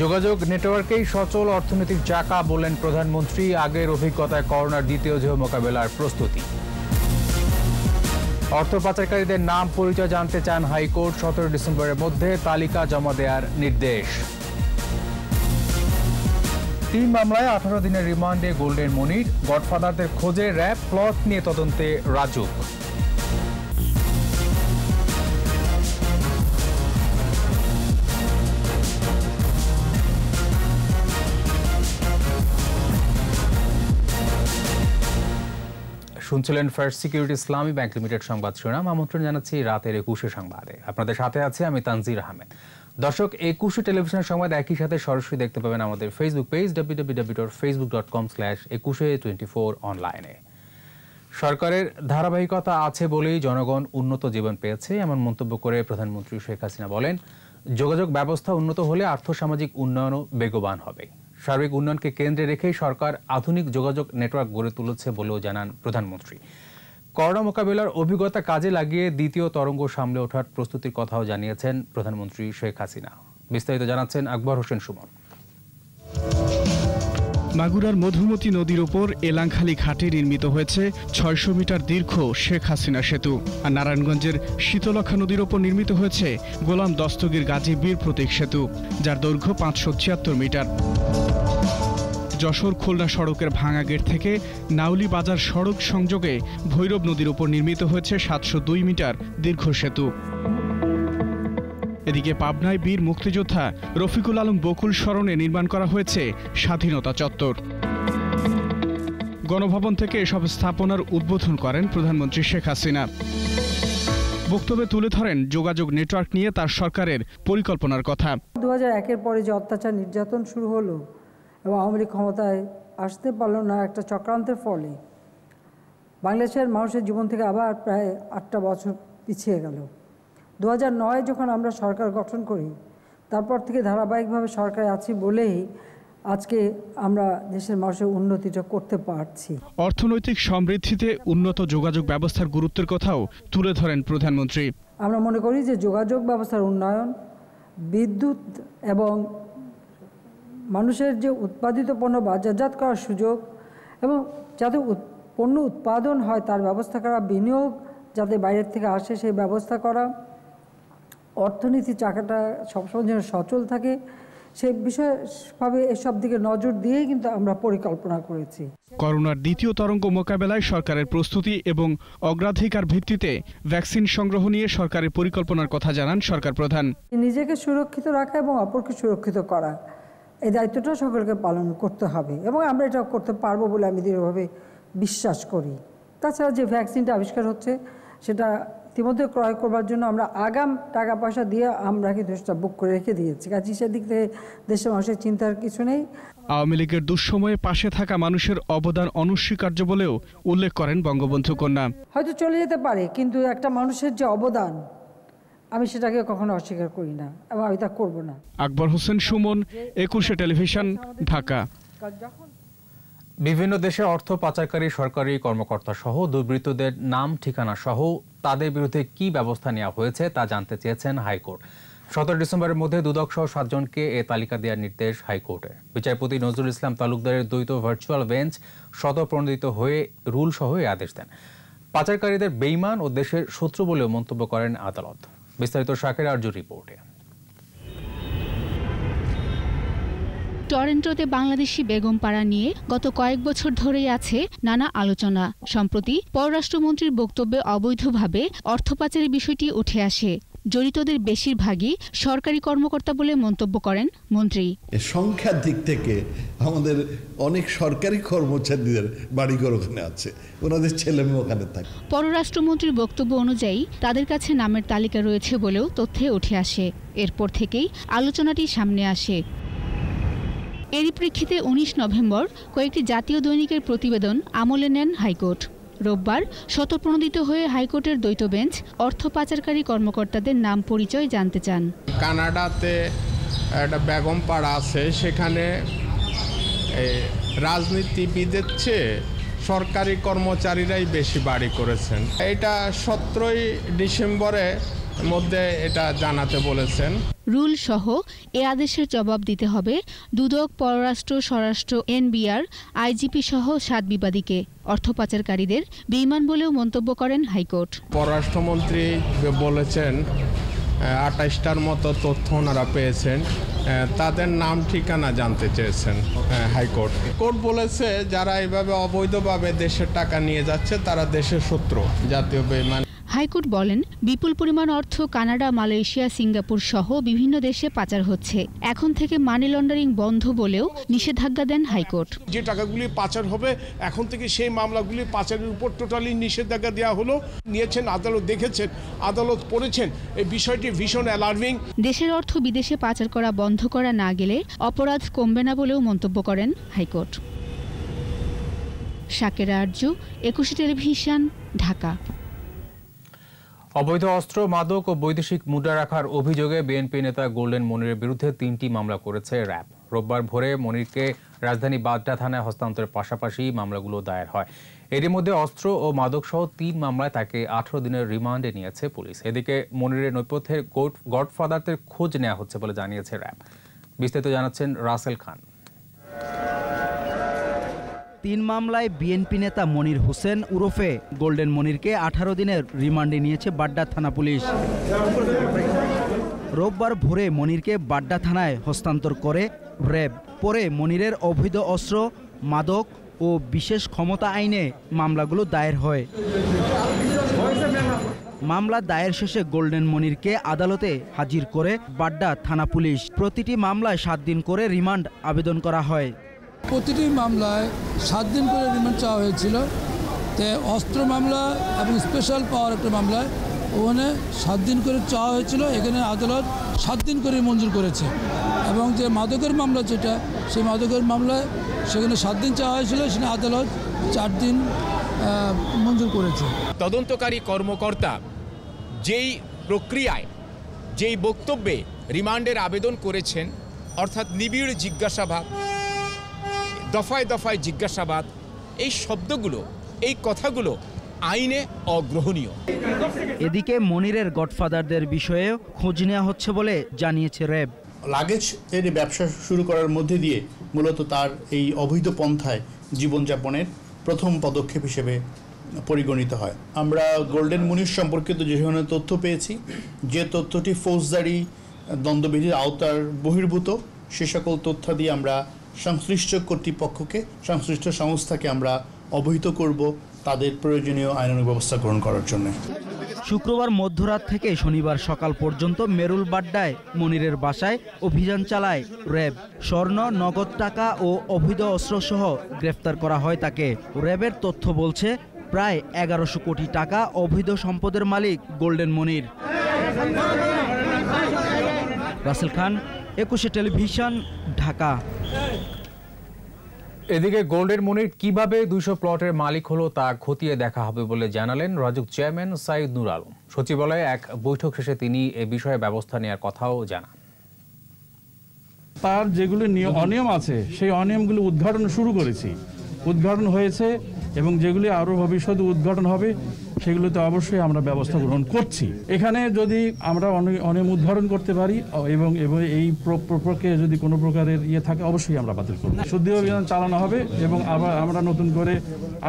যোগাযোগ নেটওয়ার্কেই সচল অর্থনৈতিক চাকা বললেন প্রধানমন্ত্রী। আগের অভিজ্ঞতায় করোনার দ্বিতীয় ঢেউ মোকাবেলার প্রস্তুতি। অর্থ পাচারকারীদের নাম পরিচয় জানতে চান হাইকোর্ট। 17 ডিসেম্বরের মধ্যে তালিকা জমা দেওয়ার নির্দেশ। 3 মামলায় 18 দিনের রিমান্ডে গোল্ডেন মনির। গডফাদারদের খোঁজে র্যাব, প্লট নিয়ে তদন্তে রাজুক। শুনছিলেন ফার্স্ট সিকিউরিটি ইসলামী ব্যাংক লিমিটেড সংবাদ শিরোনাম। আমন্ত্রণ জানাচ্ছি রাতের 21 সংবাদে। আপনাদের সাথে আছে আমি তানজির আহমেদ। দর্শক, 21 টেলিভিশনের সংবাদ একই সাথে সরাসরি দেখতে পাবেন আমাদের ফেসবুক পেজ www.facebook.com/2124 অনলাইনে। সরকারের ধারাবাহিকতা আছে বলেই জনগণ উন্নত জীবন পেয়েছে, এমন মন্তব্য করে প্রধানমন্ত্রী শেখ হাসিনা বলেন, যোগাযোগ ব্যবস্থা উন্নত হলে আর্থসামাজিক উন্নয়নও বেগবান হবে। সার্বিক উন্নয়নকে কেন্দ্রে রেখেই সরকার আধুনিক যোগাযোগ নেটওয়ার্ক গড়ে তুলেছে বলেও জানান প্রধানমন্ত্রী। করোনা মোকাবিলার অভিজ্ঞতা কাজে লাগিয়ে দ্বিতীয় তরঙ্গ সামলে ওঠার প্রস্তুতির কথাও জানিয়েছেন প্রধানমন্ত্রী শেখ হাসিনা। বিস্তারিত জানাচ্ছেন আকবর হোসেন সুমন। মাগুরার মধুমতি নদীর ওপর এলাংখালী ঘাটে নির্মিত হয়েছে 600 মিটার দীর্ঘ শেখ হাসিনা সেতু। আর নারায়ণগঞ্জের শীতলক্ষা নদীর ওপর নির্মিত হয়েছে গোলাম দস্তগীর গাজী বীর প্রতীক সেতু, যার দৈর্ঘ্য 576 মিটার। যশোর খুলনা সড়কের ভাঙা গেট থেকে নাউলি বাজার সড়ক সংযোগে ভৈরব নদীর ওপর নির্মিত হয়েছে 702 মিটার দীর্ঘ সেতু। এদিকে পাবনায় বীর মুক্তিযোদ্ধা রফিকুল আলম বকুল স্মরণে নির্মাণ করা হয়েছে স্বাধীনতা চত্বর। গণভবন থেকে এসব স্থাপনার উদ্বোধন করেন প্রধানমন্ত্রী শেখ হাসিনা। বক্তব্যে তুলে ধরেন যোগাযোগ নেটওয়ার্ক নিয়ে তার সরকারের পরিকল্পনার কথা। 2001-এর পরে যে অত্যাচার নির্যাতন শুরু হলো এবং আওয়ামী লীগ ক্ষমতায় আসতে পারল না, একটা চক্রান্তের ফলে বাংলাদেশের মানুষের জীবন থেকে আবার প্রায় 8টা বছর পিছিয়ে গেল। 2009 যখন আমরা সরকার গঠন করি, তারপর থেকে ধারাবাহিকভাবে সরকারে আছি বলেই আজকে আমরা দেশের মানুষের উন্নতিটা করতে পারছি। অর্থনৈতিক সমৃদ্ধিতে উন্নত যোগাযোগ ব্যবস্থার গুরুত্বের কথাও তুলে ধরেন প্রধানমন্ত্রী। আমরা মনে করি যে যোগাযোগ ব্যবস্থার উন্নয়ন, বিদ্যুৎ এবং মানুষের যে উৎপাদিত পণ্য বাজারজাত করার সুযোগ এবং যাতে পণ্য উৎপাদন হয় তার ব্যবস্থা করা, বিনিয়োগ যাতে বাইরের থেকে আসে সেই ব্যবস্থা করা, অর্থনীতি চাকাটা সবসময় যেন সচল থাকে, সেই বিষয়ভাবে এসব দিকে নজর দিয়েই কিন্তু আমরা পরিকল্পনা করেছি। করোনার দ্বিতীয় তরঙ্গ মোকাবেলায় সরকারের প্রস্তুতি এবং অগ্রাধিকার ভিত্তিতে ভ্যাকসিন সংগ্রহ নিয়ে সরকারের পরিকল্পনার কথা জানান সরকার প্রধান। নিজেকে সুরক্ষিত রাখা এবং অপরকে সুরক্ষিত করা, এই দায়িত্বটা সকলকে পালন করতে হবে এবং আমরা এটা করতে পারবো বলে আমি দৃঢ়ভাবে বিশ্বাস করি। তাছাড়া যে ভ্যাকসিনটা আবিষ্কার হচ্ছে সেটা ইতিমধ্যে ক্রয় করবার জন্য আমরা আগাম টাকা পয়সা দিয়ে আমরা কিন্তু সেটা বুক করে রেখে দিয়েছি। কাজে সেদিক থেকে দেশের মানুষের চিন্তার কিছু নেই। আওয়ামী লীগের দুঃসময়ে পাশে থাকা মানুষের অবদান অনস্বীকার্য বলেও উল্লেখ করেন বঙ্গবন্ধু কন্যা। হয়তো চলে যেতে পারে, কিন্তু একটা মানুষের যে অবদান আমি সেটাকে কখনো অস্বীকার করি না এবং আমি তা করব না। আকবর হোসেন সুমন, 21 টেলিভিশন, ঢাকা। বিভিন্ন দেশে অর্থ পাচারকারী সরকারি কর্মকর্তা সহ দুর্বৃত্তদের নাম ঠিকানা সহ তাদের বিরুদ্ধে কি ব্যবস্থা নেওয়া হয়েছে তা জানতে চেয়েছেন হাইকোর্ট। 17 ডিসেম্বরের মধ্যে দুদক সহ 7 জনকে এ তালিকা দেওয়ার নির্দেশ হাইকোর্টে। বিচারপতি নজরুল ইসলাম তালুকদারের দ্বৈত ভার্চুয়াল বেঞ্চ স্বতঃপ্রণোদিত হয়ে রুল সহ এই আদেশ দেন। পাচারকারীদের বেঈমান ও দেশের শত্রু বলেও মন্তব্য করেন আদালত। বিস্তারিত শাকের আরজুর রিপোর্টে। টরন্টোতে বাংলাদেশি বেগমপাড়া নিয়ে গত কয়েক বছর ধরেই আছে নানা আলোচনা। সম্প্রতি পররাষ্ট্রমন্ত্রীর বক্তব্যে অবৈধভাবে অর্থ পাচারের বিষয়টি উঠে আসে। জড়িতদের বেশিরভাগই সরকারি কর্মকর্তা বলে মন্তব্য করেন মন্ত্রী। সংখ্যার দিক থেকে আমাদের অনেক সরকারি কর্মচারীদের বাড়িঘর ওখানে আছে, ওনাদের ছেলেমেয়ে ওখানে থাকে। পররাষ্ট্রমন্ত্রীর বক্তব্য অনুযায়ী তাদের কাছে নামের তালিকা রয়েছে বলেও তথ্যে উঠে আসে। এরপর থেকেই আলোচনাটি সামনে আসে। এরই প্রেক্ষিতে 19 নভেম্বর কয়েকটি জাতীয় দৈনিকের প্রতিবেদন আমলে নেন হাইকোর্ট। রোববার স্বতঃপ্রণোদিত হয়ে হাইকোর্টের দ্বৈত বেঞ্চ অর্থ পাচারকারী কর্মকর্তাদের নাম পরিচয় জানতে চান। কানাডাতে একটা বেগমপাড়া আছে, সেখানে রাজনীতিবিদের চেয়ে সরকারি কর্মচারীরাই বেশি বাড়ি করেছেন। এটা 17 ডিসেম্বরে মধ্যে এটা জানাতে বলেছেন। রুল সহ এ আদেশের জবাব দিতে হবে দুদক, পররাষ্ট্র, স্বরাষ্ট্র, এনবিআর, আইজিপি সহ 7 বিবাদীকে। অর্থ পাচারকারীদের বেঈমান বলেও মন্তব্য করেন হাইকোর্ট। পররাষ্ট্রমন্ত্রী বলেছেন 28টার মতো তথ্য ওনারা পেয়েছেন, তাদের নাম ঠিকানা জানতে চেয়েছেন হাইকোর্ট। কোর্ট বলেছে যারা এভাবে অবৈধভাবে দেশের টাকা নিয়ে যাচ্ছে তারা দেশের শত্রু, জাতীয় বেঈমান। হাইকোর্ট বলেন, বিপুল পরিমাণ অর্থ কানাডা, মালয়েশিয়া, সিঙ্গাপুর সহ বিভিন্ন দেশে পাচার হচ্ছে। এখন থেকে মানি লন্ডারিং বন্ধ বলেও নিষেধাজ্ঞা দেন হাইকোর্ট। যে টাকাগুলি পাচার হবে এখন থেকে সেই মামলাগুলি পাচারের উপর টোটালি নিষেধাজ্ঞা দেওয়া হলো। নিয়েছেন, আদালত দেখেছেন, আদালত পড়েছেন, এই বিষয়টি ভীষণ অ্যালার্মিং। দেশের অর্থ বিদেশে পাচার করা বন্ধ করা না গেলে অপরাধ কমবে না বলেও মন্তব্য করেন হাইকোর্ট। শাকেরা আরজু, 21 টেলিভিশন, ঢাকা। অবৈধ অস্ত্র, মাদক ও বৈদেশিক মুদ্রা রাখার অভিযোগে বিএনপি নেতা গোল্ডেন মনিরের বিরুদ্ধে 3টি মামলা করেছে র্যাব। রোববার ভোরে মনিরকে রাজধানী বাড্ডা থানায় হস্তান্তরের পাশাপাশি মামলাগুলো দায়ের হয়। এরই মধ্যে অস্ত্র ও মাদক সহ 3 মামলায় তাকে 18 দিনের রিমান্ডে নিয়েছে পুলিশ। এদিকে মনিরের নেপথ্যের গডফাদারদের খোঁজ নেওয়া হচ্ছে বলে জানিয়েছে র্যাব। বিস্তারিত জানাচ্ছেন রাসেল খান। 3 মামলায় বিএনপি নেতা মনির হোসেন ওরফে গোল্ডেন মনিরকে 18 দিনের রিমান্ডে নিয়েছে বাড্ডা থানা পুলিশ। রোববার ভোরে মনিরকে বাড্ডা থানায় হস্তান্তর করে র্যাব। পরে মনিরের অবৈধ অস্ত্র, মাদক ও বিশেষ ক্ষমতা আইনে মামলাগুলো দায়ের হয়। মামলা দায়ের শেষে গোল্ডেন মনিরকে আদালতে হাজির করে বাড্ডা থানা পুলিশ। প্রতিটি মামলায় 7 দিন করে রিমান্ড আবেদন করা হয়। প্রতিটি মামলায় 7 দিন করে রিমান্ড চাওয়া হয়েছিল। তো অস্ত্র মামলা এবং স্পেশাল পাওয়ার একটা মামলায় ওখানে 7 দিন করে চাওয়া হয়েছিল, এখানে আদালত 7 দিন করে মঞ্জুর করেছে। এবং যে মাদকের মামলা যেটা, সেই মাদকের মামলায় সেখানে 7 দিন চাওয়া হয়েছিল, সেখানে আদালত 4 দিন মঞ্জুর করেছে। তদন্তকারী কর্মকর্তা যেই প্রক্রিয়ায়, যেই বক্তব্যে রিমান্ডের আবেদন করেছেন, অর্থাৎ নিবিড় জিজ্ঞাসাবাদ, দফায় দফায় জিজ্ঞাসাবাদ, এই শব্দগুলো, এই কথাগুলো আইনে অগ্রহণীয়। এদিকে মনিরের গডফাদারদের বিষয়ে খোঁজ নেওয়া হচ্ছে বলে জানিয়েছে র্যাব। লাগেজ এর ব্যবসা শুরু করার মধ্যে দিয়ে মূলত তার এই অবৈধ পন্থায় জীবনযাপনের প্রথম পদক্ষেপ হিসেবে পরিগণিত হয়। আমরা গোল্ডেন মনির সম্পর্কিত যে ধরনের তথ্য পেয়েছি, যে তথ্যটি ফৌজদারি দ্বন্দ্ববিধির আওতার বহির্ভূত, সে সকল তথ্য দিয়ে আমরা সংশ্লিষ্ট কর্তৃপক্ষকে, সংশ্লিষ্ট সংস্থাকে আমরা অবহিত করব তাদের প্রয়োজনীয় আইনানুগ ব্যবস্থা গ্রহণ করার জন্য। শুক্রবার মধ্যরাত থেকে শনিবার সকাল পর্যন্ত মেরুল বাড্ডায় মনিরের বাসায় অভিযান চালায় র্যাব। স্বর্ণ, নগদ টাকা ও অবৈধ অস্ত্রসহ গ্রেফতার করা হয় তাকে। র্যাবের তথ্য বলছে প্রায় 1100 কোটি টাকা অবৈধ সম্পদের মালিক গোল্ডেন মনির। রাসেল খান, 21 টেলিভিশন, ঢাকা। এদিকে গোল্ডেন মনির কিভাবে 200 প্লটের মালিক হলো তা খতিয়ে দেখা হবে বলে জানালেন রাজুক চেয়ারম্যান সাইদ নূর আলম। সচিবালয়ে এক বৈঠক শেষে তিনি এ বিষয়ে ব্যবস্থা নেওয়ার কথাও জানান। তার যেগুলো অনিয়ম আছে সেই অনিয়মগুলো উদ্ঘাটন শুরু করেছি, উদ্ঘাটন হয়েছে এবং যেগুলি আরও ভবিষ্যতে উদ্ঘাটন হবে সেগুলোতে অবশ্যই আমরা ব্যবস্থা গ্রহণ করছি। এখানে যদি আমরা অনিয়ম উদ্ঘাটন করতে পারি এবং এই প্রক্রিয়া যদি কোনো প্রকারের থাকে অবশ্যই আমরা বাতিল করব। শুদ্ধি অভিযান চালানো হবে এবং আবার আমরা নতুন করে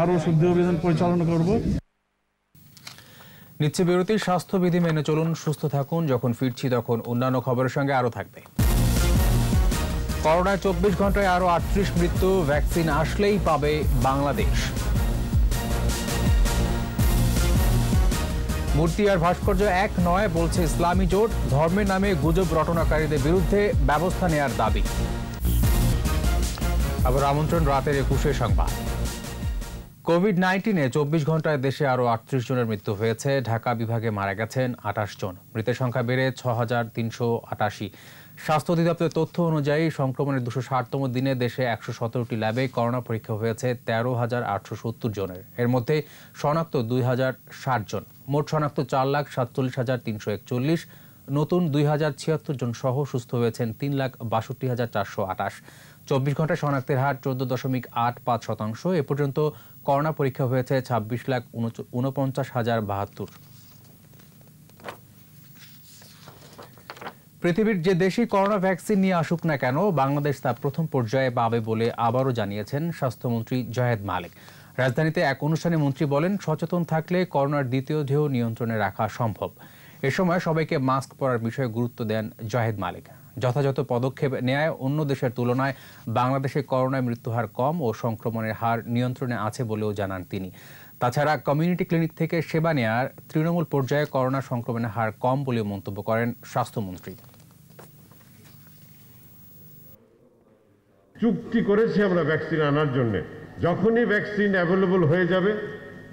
আরও শুদ্ধি অভিযান পরিচালনা করব। নিচ্ছে বিরতি। স্বাস্থ্যবিধি মেনে চলুন, সুস্থ থাকুন। যখন ফিরছি তখন অন্যান্য খবরের সঙ্গে আরও থাকবে। করোনায় 24 ঘন্টায় আরও 38 মৃত্যু, ভ্যাকসিন আসলেই পাবে বাংলাদেশ। মূর্তি আর ভাস্কর্য এক নয় বলছে ইসলামী জোট, ধর্মের নামে গুজব রটনাকারীদের বিরুদ্ধে ব্যবস্থা নেওয়ার দাবি। আবার আমন্ত্রণ রাতের 21 সংবাদ। কোভিড-19-এ 24 ঘন্টায় দেশে আরও 38 জনের মৃত্যু হয়েছে। ঢাকা বিভাগে মারা গেছেন 28 জন। মৃতের সংখ্যা বেড়ে 6388। স্বাস্থ্য অধিদপ্তরের তথ্য অনুযায়ী সংক্রমণের 260তম দিনে দেশে 117টি ল্যাবে করোনা পরীক্ষা হয়েছে 13,870 জনের। এর মধ্যে শনাক্ত 2060 জন। মোট শনাক্ত 4,47,341। নতুন 2076 জন সহ সুস্থ হয়েছেন 3,62,428। 24 ঘন্টায় শনাক্তের হার 14.85%। এ পর্যন্ত করোনা পরীক্ষা হয়েছে 26,49,072। পৃথিবীর যে দেশই করোনা ভ্যাকসিন নিয়ে আসুক না কেন, বাংলাদেশ তা প্রথম পর্যায়ে পাবে বলে আবারও জানিয়েছেন স্বাস্থ্যমন্ত্রী জয়েদ মালিক। রাজধানীতে এক অনুষ্ঠানে মন্ত্রী বলেন, সচেতন থাকলে করোনার দ্বিতীয় ঢেউ নিয়ন্ত্রণে রাখা সম্ভব। এ সময় সবাইকে মাস্ক পরার বিষয়ে গুরুত্ব দেন জয়েদ মালিক। যথাযথ পদক্ষেপ নেয় অন্য দেশের তুলনায় বাংলাদেশে করোনায় মৃত্যুহার কম ও সংক্রমণের হার নিয়ন্ত্রণে আছে বলেও জানান তিনি। তাছাড়া কমিউনিটি ক্লিনিক থেকে সেবা নেয়ার তৃণমূল পর্যায়ে করোনা সংক্রমণের হার কম বলেও মন্তব্য করেন স্বাস্থ্যমন্ত্রী। চুক্তি করেছি আমরা ভ্যাকসিন আনার জন্য। যখনই ভ্যাকসিন অ্যাভেলেবল হয়ে যাবে,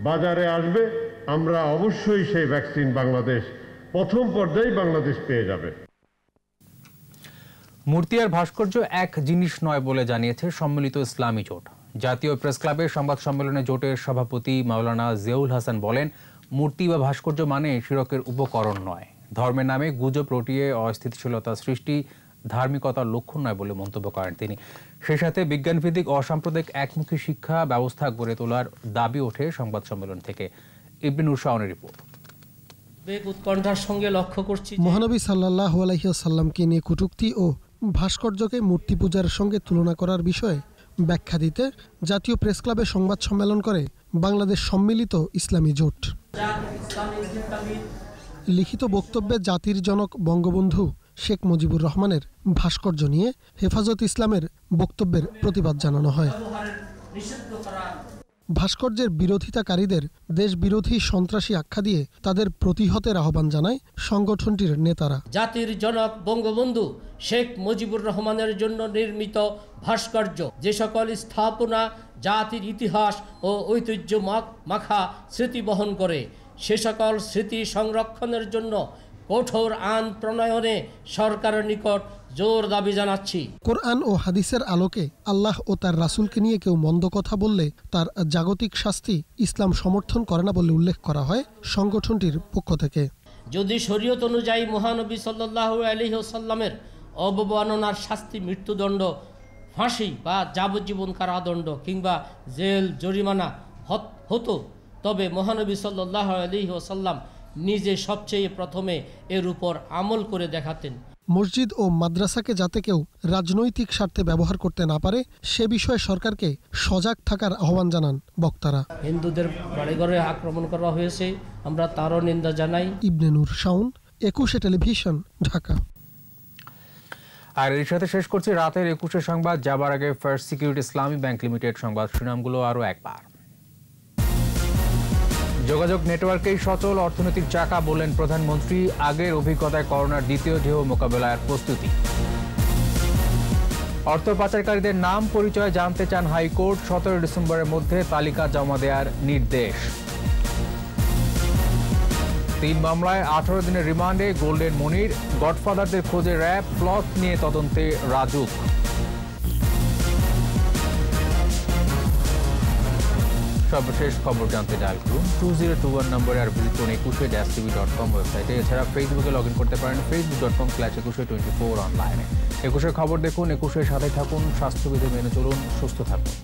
বাজারে আসবে, আমরা অবশ্যই সেই ভ্যাকসিন বাংলাদেশ প্রথম পর্যায়ে বাংলাদেশ পেয়ে যাবে। মূর্তি আর ভাস্কর্য এক জিনিস নয় বলে জানিয়েছে সম্মিলিত ইসলামী জোট। জাতীয় প্রেস ক্লাবের সংবাদ সম্মেলনে জোটের সভাপতি মাওলানা জিয়াউল হাসান বলেন, মূর্তি বা ভাস্কর্য মানে শিরকের উপকরণ নয়। ধর্মের নামে গুজব রটিয়ে অস্থিতিশীলতা সৃষ্টি ধার্মিকতার লক্ষণ নয় বলে মন্তব্য করেন তিনি। সেই সাথে বিজ্ঞানভিত্তিক অসাম্প্রদায়িক একমুখী শিক্ষা ব্যবস্থা গড়ে তোলার দাবি ওঠে সংবাদ সম্মেলন থেকে। ইবনে নূর শাওনের রিপোর্ট। উৎকণ্ঠার সঙ্গে লক্ষ্য করছি মহানবী সাল্লাল্লাহু আলাইহি ওয়াসাল্লামকে নিয়ে কটূক্তি ও ভাস্কর্যকে মূর্তি পূজার সঙ্গে তুলনা করার বিষয়ে ব্যাখ্যা দিতে জাতীয় প্রেস ক্লাবে সংবাদ সম্মেলন করে বাংলাদেশ সম্মিলিত ইসলামী জোট। লিখিত বক্তব্যে জাতির জনক বঙ্গবন্ধু শেখ মুজিবুর রহমানের ভাস্কর্য নিয়ে হেফাজত ইসলামের বক্তব্যের প্রতিবাদ জানানো হয়। ভাস্কর্যের বিরোধিতাকারীদের দেশবিরোধী সন্ত্রাসী আখ্যা দিয়ে তাদের প্রতিহতের আহ্বান জানায় সংগঠনটির নেতারা। জাতির জনক বঙ্গবন্ধু শেখ মুজিবুর রহমানের জন্য নির্মিত ভাস্কর্য যে সকল স্থাপনা জাতির ইতিহাস ও ঐতিহ্য মাখা স্মৃতি বহন করে, সে সকল স্মৃতি সংরক্ষণের জন্য কঠোর আইন প্রণয়নে সরকারের নিকট জোর দাবি জানাচ্ছি। কোরআন ও হাদিসের আলোকে আল্লাহ ও তার রাসূলকে নিয়ে কেউ মন্দ কথা বললে তার জাগতিক শাস্তি ইসলাম সমর্থন করে না বলে উল্লেখ করা হয় সংগঠনটির পক্ষ থেকে। যদি শরীয়ত অনুযায়ী মহানবী সাল্লাল্লাহু আলাইহি ওয়াসাল্লামের অবমাননার শাস্তি মৃত্যুদণ্ড, ফাঁসি বা যাবজ্জীবন কারাদণ্ড কিংবা জেল জরিমানা হতো, তবে মহানবী সাল্লাল্লাহু আলাইহি ওয়াসাল্লাম নিজে সবচেয়ে প্রথমে এর উপর আমল করে দেখাতেন। মসজিদ ও মাদ্রাসাকে যাতে কেউ রাজনৈতিক স্বার্থে ব্যবহার করতে না পারে সে বিষয়ে সরকারকে সজাগ থাকার আহ্বান জানান বক্তারা। হিন্দুদের বাড়িঘরে আক্রমণ করা হয়েছে, আমরা তারও নিন্দা জানাই। ইবনে নূর শাওন, 21 টেলিভিশন, ঢাকা। আর এর সাথে শেষ করছি রাতের 21 সংবাদ। যাবার আগে ফার্স্ট সিকিউরিটি ইসলামী ব্যাংক লিমিটেড সংবাদ শিরোনামগুলো আরও একবার। যোগাযোগ নেটওয়ার্কেই সচল অর্থনৈতিক চাকা বললেন প্রধানমন্ত্রী। আগের অভিজ্ঞতায় করোনার দ্বিতীয় ঢেউ মোকাবেলার প্রস্তুতি। অর্থ পাচারকারীদের নাম পরিচয় জানতে চান হাইকোর্ট। 17 ডিসেম্বরের মধ্যে তালিকা জমা দেওয়ার নির্দেশ। 3 মামলায় 18 দিনের রিমান্ডে গোল্ডেন মনির। গডফাদারদের খোঁজে র্যাব, প্লট নিয়ে তদন্তে রাজুক। সর্বশেষ খবর জানতে ডায়াল করুন 2021 নম্বরে আর ভিজিট করুন 21-tv.com ওয়েবসাইটে। এছাড়া ফেসবুকে লগ ইন করতে পারেন facebook.com/2124 অনলাইনে। 21 খবর দেখুন, 21 সাথে থাকুন, স্বাস্থ্যবিধি মেনে চলুন, সুস্থ থাকুন।